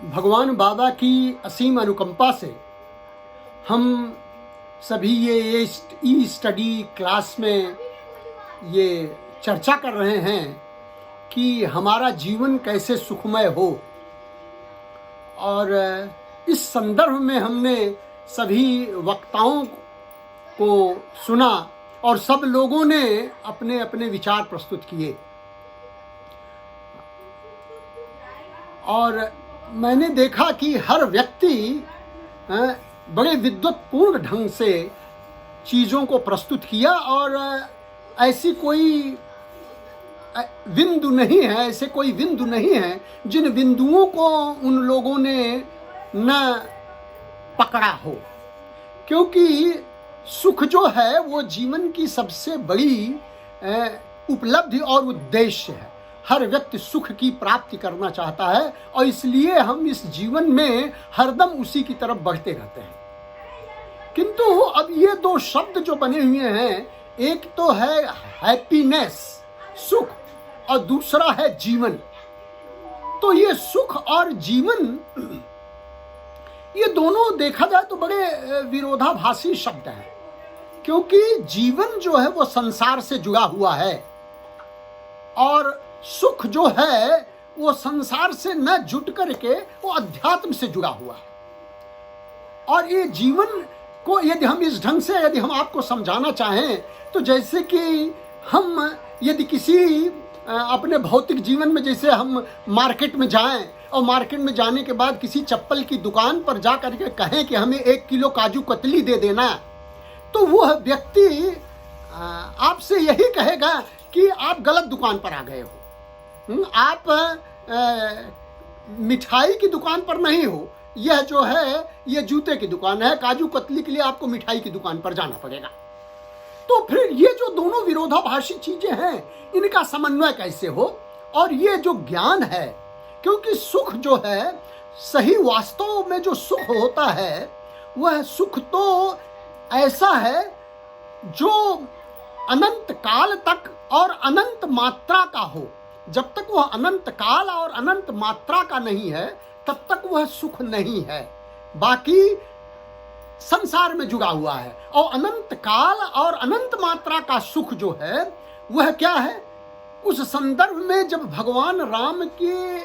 भगवान बाबा की असीम अनुकंपा से हम सभी ये ई स्टडी क्लास में ये चर्चा कर रहे हैं कि हमारा जीवन कैसे सुखमय हो। और इस संदर्भ में हमने सभी वक्ताओं को सुना और सब लोगों ने अपने अपने विचार प्रस्तुत किए। और मैंने देखा कि हर व्यक्ति बड़े विद्वत्पूर्ण ढंग से चीज़ों को प्रस्तुत किया और ऐसी कोई बिंदु नहीं है, ऐसे कोई बिंदु नहीं है जिन बिंदुओं को उन लोगों ने न पकड़ा हो। क्योंकि सुख जो है वो जीवन की सबसे बड़ी उपलब्धि और उद्देश्य है। हर व्यक्ति सुख की प्राप्ति करना चाहता है और इसलिए हम इस जीवन में हरदम उसी की तरफ बढ़ते रहते हैं। किंतु अब ये दो शब्द जो बने हुए हैं, एक तो है हैप्पीनेस, सुख, और दूसरा है जीवन। तो ये सुख और जीवन, ये दोनों देखा जाए तो बड़े विरोधाभासी शब्द हैं। क्योंकि जीवन जो है वो संसार से जुड़ा हुआ है और सुख जो है वो संसार से न जुट करके वो अध्यात्म से जुड़ा हुआ है। और ये जीवन को यदि हम इस ढंग से यदि हम आपको समझाना चाहें तो जैसे कि हम यदि किसी अपने भौतिक जीवन में, जैसे हम मार्केट में जाएं और मार्केट में जाने के बाद किसी चप्पल की दुकान पर जा करके कहें कि हमें 1 किलो काजू कतली दे देना, तो वह व्यक्ति आपसे यही कहेगा कि आप गलत दुकान पर आ गए हो, आप मिठाई की दुकान पर नहीं हो, यह जो है ये जूते की दुकान है, काजू कतली के लिए आपको मिठाई की दुकान पर जाना पड़ेगा। तो फिर ये जो दोनों विरोधाभासी चीजें हैं, इनका समन्वय कैसे हो? और ये जो ज्ञान है, क्योंकि सुख जो है सही वास्तव में जो सुख होता है वह सुख तो ऐसा है जो अनंत काल तक और अनंत मात्रा का हो। जब तक वह अनंत काल और अनंत मात्रा का नहीं है तब तक वह सुख नहीं है, बाकी संसार में जुड़ा हुआ है। और अनंत काल और अनंत मात्रा का सुख जो है वह क्या है? उस संदर्भ में जब भगवान राम के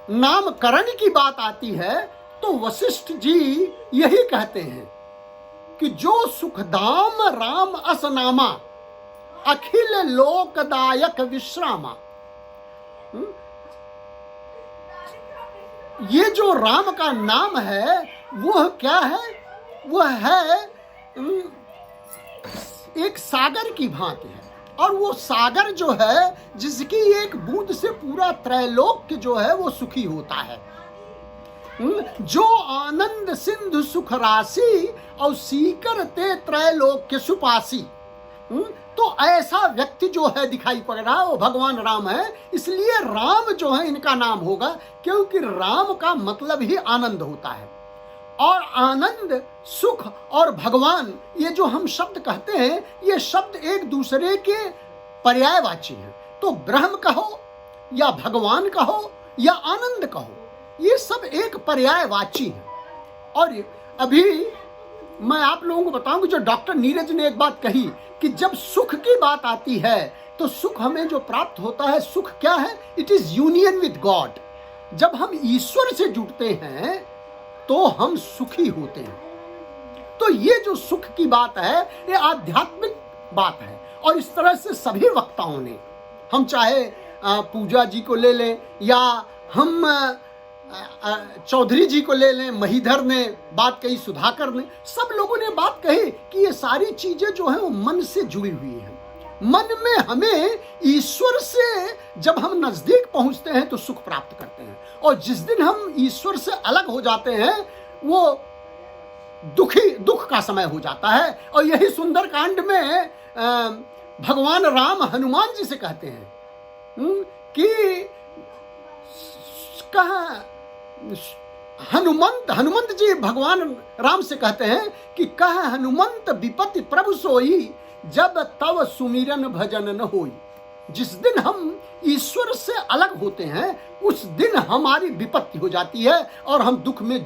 नामकरण की बात आती है तो वशिष्ठ जी यही कहते हैं कि जो सुखधाम राम असनामा अखिल लोकदायक विश्रामा। ये जो राम का नाम है वह क्या है? वह है एक सागर की भांति है। और वो सागर जो है जिसकी एक बूंद से पूरा त्रैलोक्य जो है वो सुखी होता है। जो आनंद सिंधु सुख राशि और सीकर ते त्रैलोक्य सुपासी। तो ऐसा व्यक्ति जो है दिखाई पड़ रहा है वो भगवान राम है। इसलिए राम जो है इनका नाम होगा, क्योंकि राम का मतलब ही आनंद होता है। और आनंद, सुख और भगवान, ये जो हम शब्द कहते हैं, ये शब्द एक दूसरे के पर्यायवाची हैं। तो ब्रह्म कहो या भगवान कहो या आनंद कहो, ये सब एक पर्यायवाची है। और अभी मैं आप लोगों को बताऊं कि जो डॉक्टर नीरज ने एक बात कही कि जब सुख की बात आती है तो सुख हमें जो प्राप्त होता है, सुख क्या है? It is union with God. जब हम ईश्वर से जुड़ते हैं तो हम सुखी होते हैं। तो ये जो सुख की बात है ये आध्यात्मिक बात है। और इस तरह से सभी वक्ताओं ने, हम चाहे पूजा जी को ले लें या हम चौधरी जी को ले लें, महीधर ने बात कही, सुधाकर ने, सब लोगों ने बात कही कि ये सारी चीजें जो है वो मन से जुड़ी हुई हैं। मन में हमें ईश्वर से जब हम नजदीक पहुंचते हैं तो सुख प्राप्त करते हैं, और जिस दिन हम ईश्वर से अलग हो जाते हैं वो दुख का समय हो जाता है। और यही सुंदरकांड में भगवान राम हनुमान जी से कहते हैं कि कहा हनुमंत जी भगवान राम से कहते हैं कि कह हनुमंत विपत्ति प्रभु सोई जब तव सुमिरन भजन न होई। जिस दिन हम ईश्वर से अलग होते हैं उस दिन हमारी विपत्ति हो जाती है और हम दुख में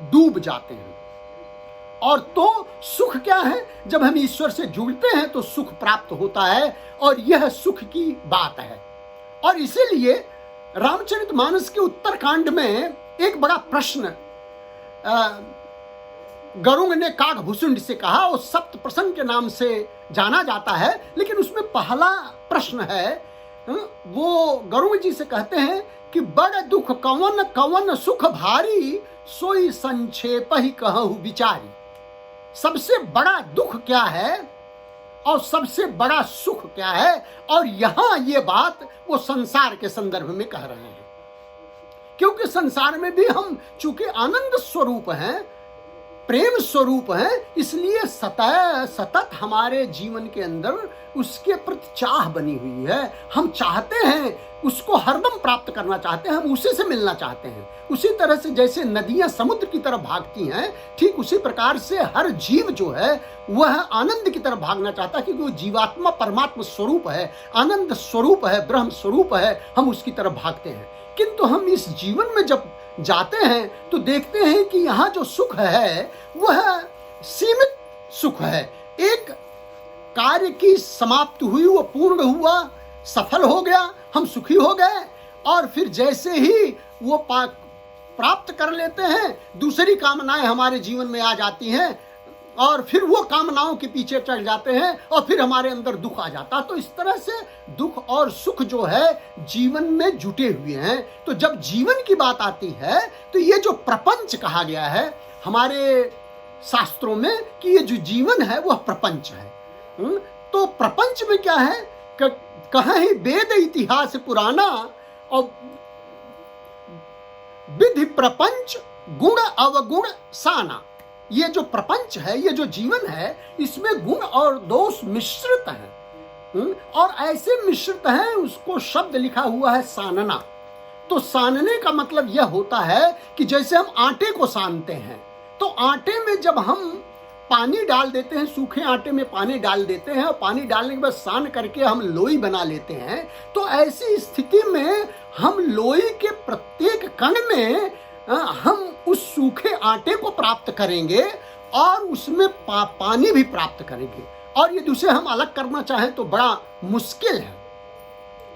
डूब जाते हैं। और तो सुख क्या है, जब हम ईश्वर से जुड़ते हैं तो सुख प्राप्त होता है, और यह सुख की बात है। और इसीलिए रामचरितमानस के उत्तरकांड में एक बड़ा प्रश्न गरुड़ ने काकभूषुंड से कहा, और सप्त प्रश्न के नाम से जाना जाता है, लेकिन उसमें पहला प्रश्न है, वो गरुड़ जी से कहते हैं कि बड़ दुख कवन कवन सुख भारी, सोई संक्षेप ही कहूं विचारी। सबसे बड़ा दुख क्या है और सबसे बड़ा सुख क्या है, और यहां ये बात वो संसार के संदर्भ में कह रहे हैं, क्योंकि संसार में भी हम चूंकि आनंद स्वरूप हैं, प्रेम स्वरूप हैं, इसलिए सतत हमारे जीवन के अंदर उसके प्रति चाह बनी हुई है। हम चाहते हैं उसको हरदम प्राप्त करना चाहते हैं, हम उसी से मिलना चाहते हैं। उसी तरह से जैसे नदियां समुद्र की तरफ भागती हैं, ठीक उसी प्रकार से हर जीव जो है वह आनंद की तरफ भागना चाहता है, क्योंकि वो जीवात्मा परमात्मा स्वरूप है, आनंद स्वरूप है, ब्रह्म स्वरूप है, हम उसकी तरफ भागते हैं। किंतु हम इस जीवन में जब जाते हैं तो देखते हैं कि यहाँ जो सुख है वह सीमित सुख है। एक कार्य की समाप्ति हुई, वो पूर्ण हुआ, सफल हो गया, हम सुखी हो गए, और फिर जैसे ही वो प्राप्त कर लेते हैं, दूसरी कामनाएं हमारे जीवन में आ जाती हैं, और फिर वो कामनाओं के पीछे चढ़ जाते हैं, और फिर हमारे अंदर दुख आ जाता है। तो इस तरह से दुख और सुख जो है जीवन में जुटे हुए हैं। तो जब जीवन की बात आती है तो ये जो प्रपंच कहा गया है हमारे शास्त्रों में कि ये जो जीवन है वह प्रपंच है, तो प्रपंच में क्या है, कहाँ ही वेद इतिहास पुराना और विधि प्रपंच गुण अवगुण साना। ये जो प्रपंच है, ये जो जीवन है, इसमें गुण और दोष मिश्रित हैं, और ऐसे मिश्रित हैं, उसको शब्द लिखा हुआ है सानना। तो सानने का मतलब यह होता है कि जैसे हम आटे को सानते हैं, तो आटे में जब हम पानी डाल देते हैं, सूखे आटे में पानी डाल देते हैं, और पानी डालने के बाद सान करके हम लोई बना लेते हैं, तो ऐसी स्थिति में हम लोई के प्रत्येक कण में हम उस सूखे आटे को प्राप्त करेंगे और उसमें पानी भी प्राप्त करेंगे, और यदि उसे हम अलग करना चाहें तो बड़ा मुश्किल है,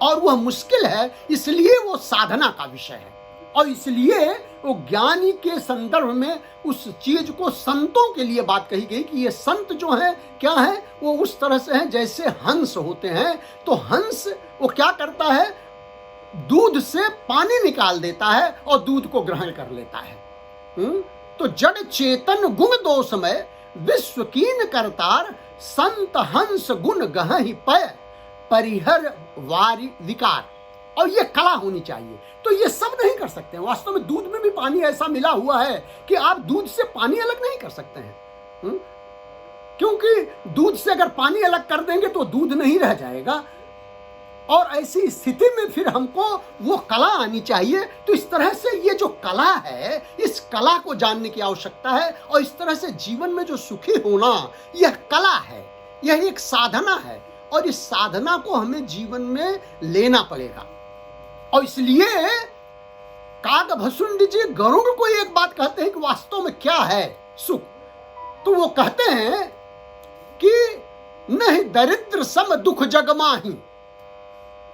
और वह मुश्किल है इसलिए वो साधना का विषय है। और इसलिए वो ज्ञानी के संदर्भ में उस चीज को संतों के लिए बात कही गई कि ये संत जो है क्या है, वो उस तरह से हैं जैसे हंस होते हैं। तो हंस वो क्या करता है, दूध से पानी निकाल देता है और दूध को ग्रहण कर लेता है। तो जड़ चेतन गुण दोषमय विश्व कीन करतार, संत हंस गुण गहहि पय परिहर वारी विकार। और ये कला होनी चाहिए। तो ये सब नहीं कर सकते हैं। वास्तव में दूध में भी पानी ऐसा मिला हुआ है कि आप दूध से पानी अलग नहीं कर सकते हैं, क्योंकि दूध से अगर पानी अलग कर देंगे तो दूध नहीं रह जाएगा। और ऐसी स्थिति में फिर हमको वो कला आनी चाहिए। तो इस तरह से ये जो कला है, इस कला को जानने की आवश्यकता है। और इस तरह से जीवन में जो सुखी होना, यह कला है, यह एक साधना है, और इस साधना को हमें जीवन में लेना पड़ेगा। और इसलिए काकभूषुंड जी गरुड़ को एक बात कहते हैं कि वास्तव में क्या है सुख। तो वो कहते हैं कि नहीं दरिद्र सम दुख जग माही।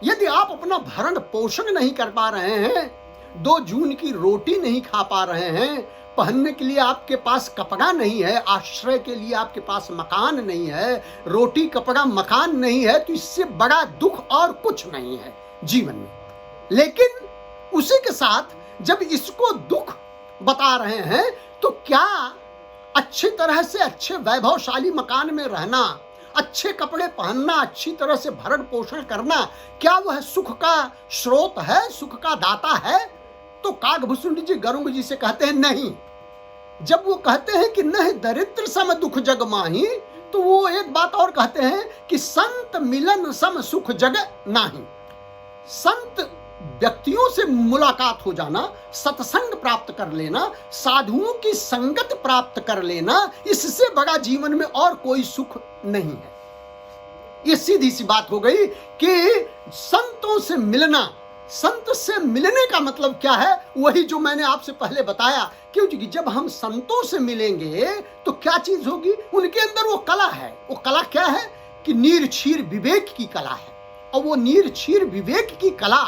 यदि आप अपना भरण पोषण नहीं कर पा रहे हैं, 2 जून की रोटी नहीं खा पा रहे हैं, पहनने के लिए आपके पास कपड़ा नहीं है, आश्रय के लिए आपके पास मकान नहीं है, रोटी कपड़ा मकान नहीं है, तो इससे बड़ा दुख और कुछ नहीं है जीवन में। लेकिन उसी के साथ जब इसको दुख बता रहे हैं, तो क्या अच्छी तरह से अच्छे वैभवशाली मकान में रहना, अच्छे कपड़े पहनना, अच्छी तरह से भरण पोषण करना, क्या वह सुख का स्रोत है, सुख का दाता है? तो काकभूषुंड जी गरुड़ जी से कहते हैं नहीं। जब वो कहते हैं कि नहीं दरिद्र सम दुख जग माही, तो वो एक बात और कहते हैं कि संत मिलन सम सुख जग नाही। संत व्यक्तियों से मुलाकात हो जाना, सत्संग प्राप्त कर लेना, साधुओं की संगत प्राप्त कर लेना, इससे बड़ा जीवन में और कोई सुख नहीं है। ये सीधी सी बात हो गई कि संतों से मिलना, संत से मिलने का मतलब क्या है, वही जो मैंने आपसे पहले बताया। क्योंकि जब हम संतों से मिलेंगे तो क्या चीज होगी, उनके अंदर वो कला है। वो कला क्या है कि नीरक्षीर विवेक की कला है, और वो नीरक्षीर विवेक की कला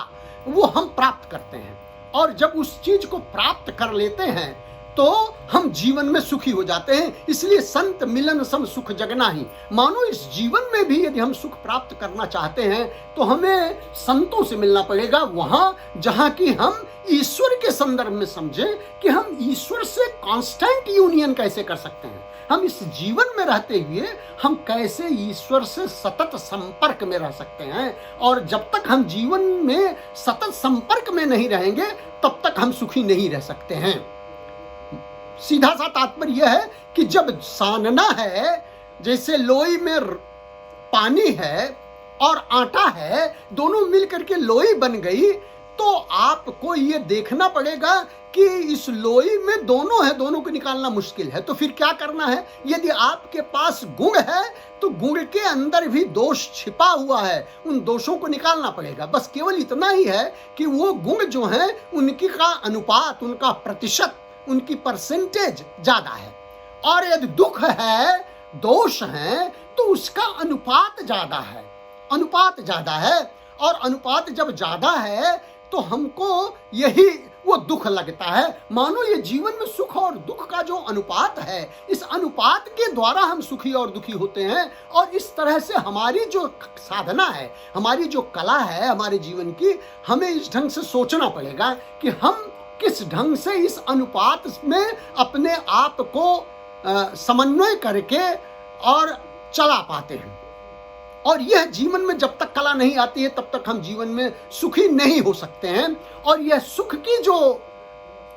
वो हम प्राप्त करते हैं। और जब उस चीज को प्राप्त कर लेते हैं तो हम जीवन में सुखी हो जाते हैं। इसलिए संत मिलन सम सुख जगना ही, मानो इस जीवन में भी यदि हम सुख प्राप्त करना चाहते हैं तो हमें संतों से मिलना पड़ेगा, वहां जहां कि हम ईश्वर के संदर्भ में समझें कि हम ईश्वर से कांस्टेंट यूनियन कैसे कर सकते हैं। हम इस जीवन में रहते हुए हम कैसे ईश्वर से सतत संपर्क में रह सकते हैं। और जब तक हम जीवन में सतत संपर्क में नहीं रहेंगे तब तक हम सुखी नहीं रह सकते हैं। सीधा सा तात्पर्य यह है कि जब सानना है, जैसे लोई में पानी है और आटा है, दोनों मिलकर के लोई बन गई, तो आपको ये देखना पड़ेगा कि इस लोई में दोनों है, दोनों को निकालना मुश्किल है। तो फिर क्या करना है, यदि आपके पास गुण है तो गुण के अंदर भी दोष छिपा हुआ है, उन दोषों को निकालना पड़ेगा। बस केवल इतना ही है कि वो गुण जो है उनकी का अनुपात, उनका प्रतिशत, उनकी परसेंटेज ज्यादा है। और यदि दुख है, दोष है, तो उसका अनुपात ज्यादा है, अनुपात ज्यादा है। और अनुपात जब ज्यादा है तो हमको यही वो दुख लगता है। मानो ये जीवन में सुख और दुख का जो अनुपात है, इस अनुपात के द्वारा हम सुखी और दुखी होते हैं। और इस तरह से हमारी जो साधना है, हमारी जो कला है हमारे जीवन की, हमें इस ढंग से सोचना पड़ेगा कि हम किस ढंग से इस अनुपात में अपने आप को समन्वय करके और चला पाते हैं। और यह जीवन में जब तक कला नहीं आती है तब तक हम जीवन में सुखी नहीं हो सकते हैं। और यह सुख की जो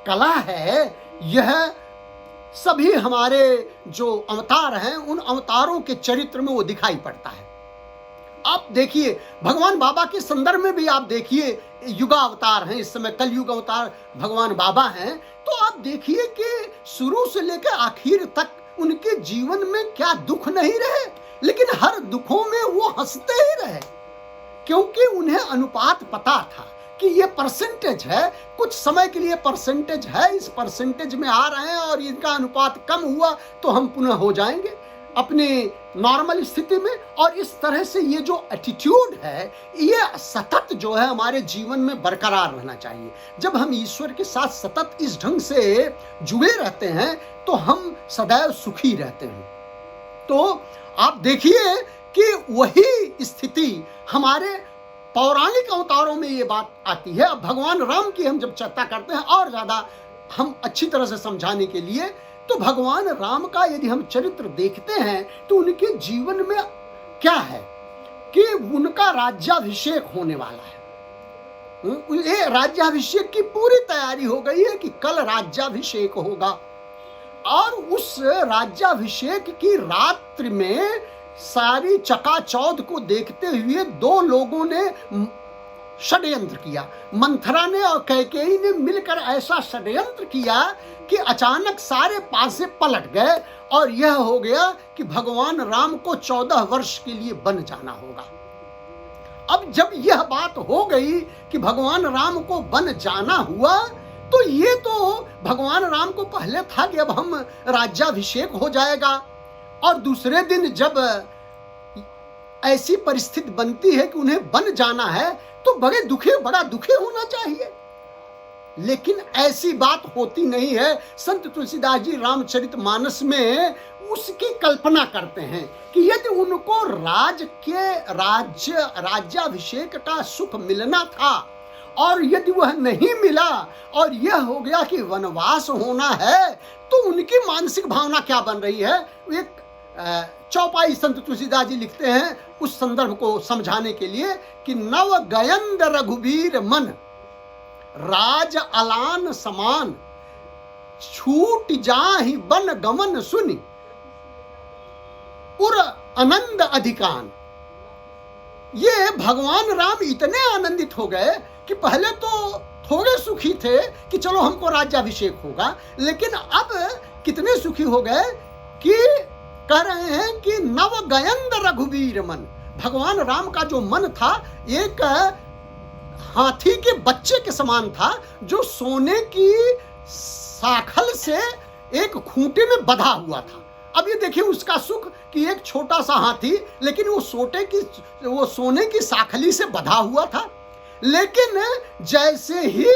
कला है, यह सभी हमारे जो अवतार हैं उन अवतारों के चरित्र में वो दिखाई पड़ता है। आप देखिए भगवान बाबा के संदर्भ में भी आप देखिए, युगावतार हैं, इस समय कलयुग अवतार भगवान बाबा हैं। तो आप देखिए कि शुरू से लेकर आखिर तक उनके जीवन में क्या दुख नहीं रहे, लेकिन हर दुखों में वो हंसते ही रहे, क्योंकि उन्हें अनुपात पता था कि ये परसेंटेज है, कुछ समय के लिए परसेंटेज है, इस परसेंटेज में आ रहे हैं और इनका अनुपात कम हुआ तो हम पुनः हो जाएंगे अपने नॉर्मल स्थिति में। और इस तरह से ये जो एटीट्यूड है, ये सतत जो है हमारे जीवन में बरकरार रहना चाहिए। जब हम ईश्वर के साथ सतत इस ढंग से जुड़े रहते हैं तो हम सदैव सुखी रहते हैं। तो आप देखिए कि वही स्थिति हमारे पौराणिक अवतारों में ये बात आती है। अब भगवान राम की हम जब चर्चा करते हैं और ज्यादा हम अच्छी तरह से समझाने के लिए, तो भगवान राम का यदि हम चरित्र देखते हैं तो उनके जीवन में क्या है कि उनका राज्याभिषेक होने वाला है। ये राज्याभिषेक की पूरी तैयारी हो गई है कि कल राज्याभिषेक होगा। और उस राज्याभिषेक की रात्रि में सारी चकाचौंध को देखते हुए दो लोगों ने षड्यंत्र किया। मंथरा ने और कैकेयी ने मिलकर ऐसा षड्यंत्र किया कि अचानक सारे पासे पलट गए और यह हो गया कि भगवान राम को 14 वर्ष के लिए वन जाना होगा। अब जब यह बात हो गई कि भगवान राम को वन जाना हुआ, तो ये तो भगवान राम को पहले था कि अब हम राज्याभिषेक हो जाएगा। और दूसरे दिन जब ऐसी परिस्थिति बनती है कि उन्हें वन जाना है तो बड़ा दुखी होना चाहिए, लेकिन ऐसी बात होती नहीं है। संत तुलसीदास जी रामचरितमानस में उसकी कल्पना करते हैं कि यदि उनको राज्याभिषेक का सुख मिलना था और यदि वह नहीं मिला और यह हो गया कि वनवास होना है, तो उनकी मानसिक भावना क्या बन रही है। एक चौपाई संत तुलसीदास जी लिखते हैं उस संदर्भ को समझाने के लिए कि नव गयंद रघुवीर मन राज अलान समान छूट जाहि बन गमन सुनि उर आनंद अधिकान। ये भगवान राम इतने आनंदित हो गए कि पहले तो थोड़े सुखी थे कि चलो हमको राज्याभिषेक होगा, लेकिन अब कितने सुखी हो गए कि कह रहे हैं कि नव गयंद रघुवीर मन, भगवान राम का जो मन था एक हाथी के बच्चे के समान था, जो सोने की साखल से एक खूंटे में बंधा हुआ था। अब ये देखिए उसका सुख कि एक छोटा सा हाथी, लेकिन वो सोने की साखली से बंधा हुआ था। लेकिन जैसे ही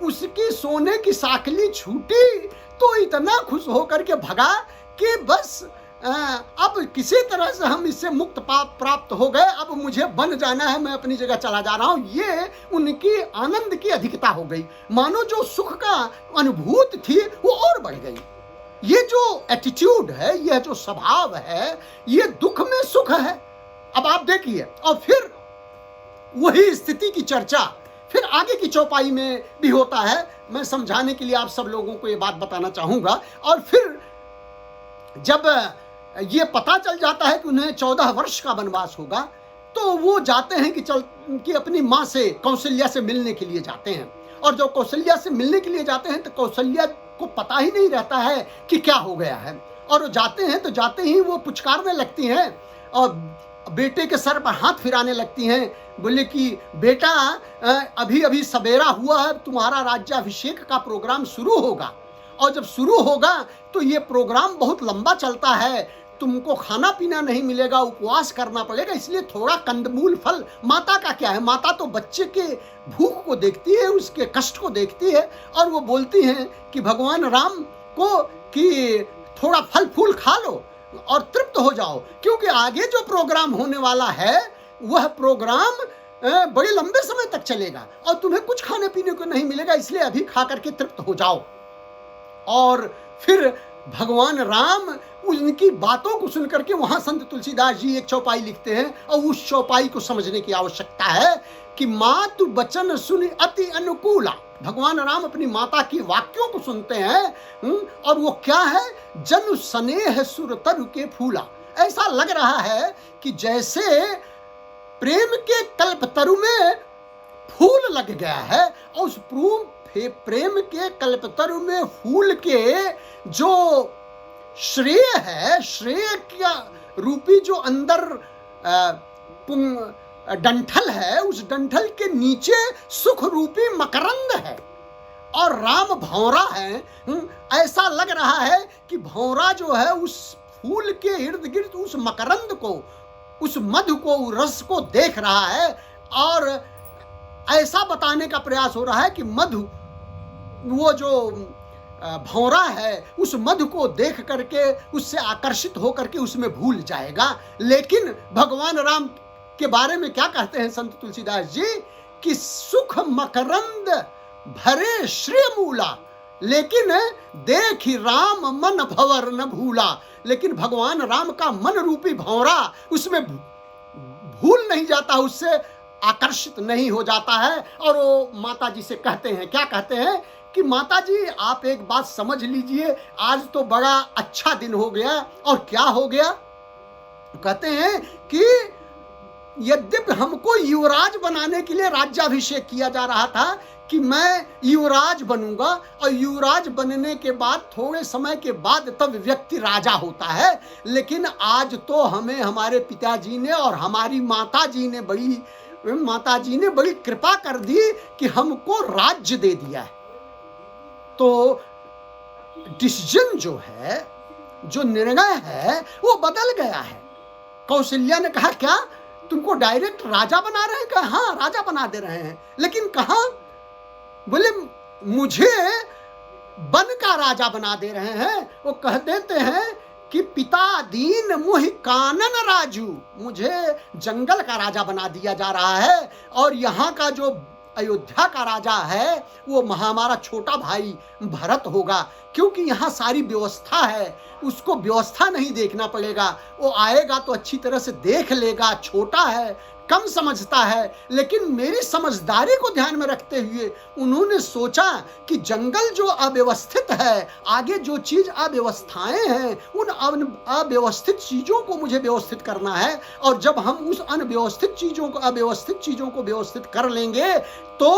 उसकी सोने की साखली छूटी तो इतना खुश होकर के भगा कि बस अब किसी तरह से हम इससे मुक्त प्राप्त हो गए, अब मुझे बन जाना है, मैं अपनी जगह चला जा रहा हूं। ये उनकी आनंद की अधिकता हो गई, मानो जो सुख का अनुभूति थी वो और बढ़ गई। ये जो एटीट्यूड है, यह जो स्वभाव है, ये दुख में सुख है। अब आप देखिए, और फिर वही स्थिति की चर्चा फिर आगे की चौपाई में भी होता है। मैं समझाने के लिए आप सब लोगों को ये बात बताना चाहूंगा। और फिर जब ये पता चल जाता है कि उन्हें 14 वर्ष का वनवास होगा, तो वो जाते हैं कि अपनी माँ से, कौशल्या से मिलने के लिए जाते हैं। और जब कौशल्या से मिलने के लिए जाते हैं तो कौशल्या को पता ही नहीं रहता है कि क्या हो गया है। और वो जाते हैं तो जाते ही वो पुचकारने लगती हैं और बेटे के सर पर हाथ फिराने लगती हैं, बोले कि बेटा अभी अभी सवेरा हुआ है, तुम्हारा राज्याभिषेक का प्रोग्राम शुरू होगा, और जब शुरू होगा तो ये प्रोग्राम बहुत लंबा चलता है, तुमको खाना पीना नहीं मिलेगा, उपवास करना पड़ेगा, इसलिए थोड़ा कंदमूल फल। माता का क्या है, माता तो बच्चे के भूख को देखती है, उसके कष्ट को देखती है, और वो बोलती हैं कि भगवान राम को कि थोड़ा फल फूल खा लो और तृप्त हो जाओ, क्योंकि आगे जो प्रोग्राम होने वाला है वह प्रोग्राम बड़े लंबे समय तक चलेगा और तुम्हें कुछ खाने पीने को नहीं मिलेगा, इसलिए अभी खा करके तृप्त हो जाओ। और फिर भगवान राम उनकी बातों को सुनकर के, वहां संत तुलसीदास जी एक चौपाई लिखते हैं, और उस चौपाई को समझने की आवश्यकता है कि मातु वचन सुन अति अनुकूला। भगवान राम अपनी माता की वाक्यों को सुनते हैं, और वो क्या है, जन स्नेह सुर तरु के फूला। ऐसा लग रहा है कि जैसे प्रेम के कल्पतरु में फूल लग गया है, और उस प्रेम के कल्पतरु में फूल के जो श्रेय है, श्रेय का रूपी जो अंदर डंठल है, उस डंठल के नीचे सुख रूपी मकरंद है, और राम भौरा है। ऐसा लग रहा है कि भौरा जो है उस फूल के इर्द गिर्द उस मकरंद को, उस मधु को, रस को देख रहा है, और ऐसा बताने का प्रयास हो रहा है कि मधु, वो जो भौरा है, उस मधु को देख करके उससे आकर्षित होकर के उसमें भूल जाएगा। लेकिन भगवान राम के बारे में क्या कहते हैं संत तुलसीदास जी कि सुख मकरंद भरे श्रेय मूला, लेकिन देखी राम मन भंवर न भूला। लेकिन भगवान राम का मन रूपी भंवरा उसमें भूल नहीं जाता, उससे आकर्षित नहीं हो जाता है। और वो माता जी से कहते हैं, क्या कहते हैं कि माता जी आप एक बात समझ लीजिए, आज तो बड़ा अच्छा दिन हो गया। और क्या हो गया, कहते हैं कि यद्यपि हमको युवराज बनाने के लिए राज्याभिषेक किया जा रहा था कि मैं युवराज बनूंगा, और युवराज बनने के बाद थोड़े समय के बाद तब व्यक्ति राजा होता है, लेकिन आज तो हमें हमारे पिताजी ने और हमारी माता जी ने बड़ी कृपा कर दी कि हमको राज्य दे दिया है। तो डिसीजन जो है, जो निर्णय है, वो बदल गया है। कौशल्या ने कहा क्या तुमको डायरेक्ट राजा बना रहे हैं? कहा हाँ राजा बना दे रहे हैं, लेकिन कहा, बोले मुझे वन का राजा बना दे रहे हैं। वो कह देते हैं कि पिता दीन मुहि कानन राजू, मुझे जंगल का राजा बना दिया जा रहा है, और यहाँ का जो अयोध्या का राजा है वो हमारा छोटा भाई भरत होगा, क्योंकि यहाँ सारी व्यवस्था है, उसको व्यवस्था नहीं देखना पड़ेगा, वो आएगा तो अच्छी तरह से देख लेगा, छोटा है, कम समझता है। लेकिन मेरी समझदारी को ध्यान में रखते हुए उन्होंने सोचा कि जंगल जो अव्यवस्थित है, आगे जो चीज अव्यवस्थाएं हैं, उन अव्यवस्थित चीजों को मुझे व्यवस्थित करना है, और जब हम उस अव्यवस्थित चीजों को व्यवस्थित कर लेंगे तो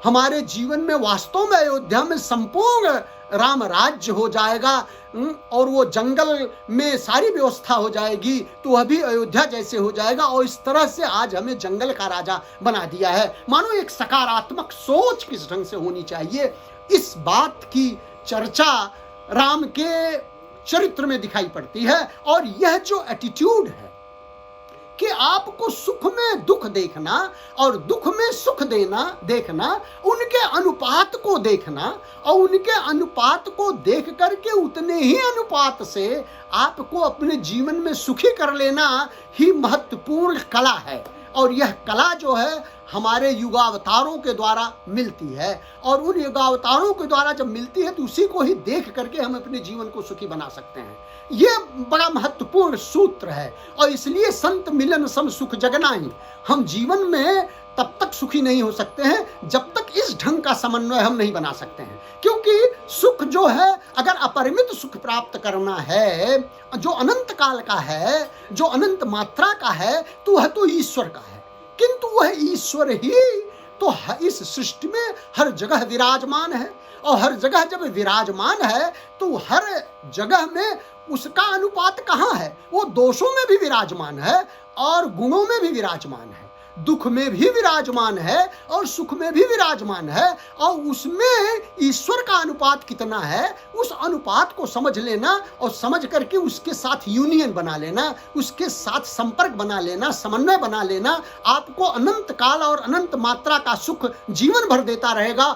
हमारे जीवन में वास्तव में अयोध्या में संपूर्ण राम राज्य हो जाएगा और वो जंगल में सारी व्यवस्था हो जाएगी तो वह भी अयोध्या जैसे हो जाएगा। और इस तरह से आज हमें जंगल का राजा बना दिया है। मानो एक सकारात्मक सोच किस ढंग से होनी चाहिए, इस बात की चर्चा राम के चरित्र में दिखाई पड़ती है। और यह जो एटीट्यूड है कि आपको सुख में दुख देखना और दुख में सुख देखना, उनके अनुपात को देखना और उनके अनुपात को देख करके उतने ही अनुपात से आपको अपने जीवन में सुखी कर लेना ही महत्वपूर्ण कला है। और यह कला जो है हमारे युगावतारों के द्वारा मिलती है, और उन युगावतारों के द्वारा जब मिलती है तो उसी को ही देख करके हम अपने जीवन को सुखी बना सकते हैं। ये बड़ा महत्वपूर्ण सूत्र है। और इसलिए संत मिलन सम सुख जगना ही, हम जीवन में तब तक सुखी नहीं हो सकते हैं जब तक इस ढंग का समन्वय हम नहीं बना सकते हैं। क्योंकि सुख जो है, अगर अपरिमित सुख प्राप्त करना है, जो अनंत काल का है, जो अनंत मात्रा का है, तो वह तो ईश्वर का है। किंतु वह ईश्वर ही तो इस सृष्टि में हर जगह विराजमान है, और हर जगह जब विराजमान है तो हर जगह में उसका अनुपात कहाँ है? वो दोषों में भी विराजमान है और गुणों में भी विराजमान है, दुख में भी विराजमान है और सुख में भी विराजमान है। और उसमें ईश्वर का अनुपात कितना है, उस अनुपात को समझ लेना और समझ करके उसके साथ यूनियन बना लेना, उसके साथ संपर्क बना लेना, समन्वय बना लेना, आपको अनंत काल और अनंत मात्रा का सुख जीवन भर देता रहेगा।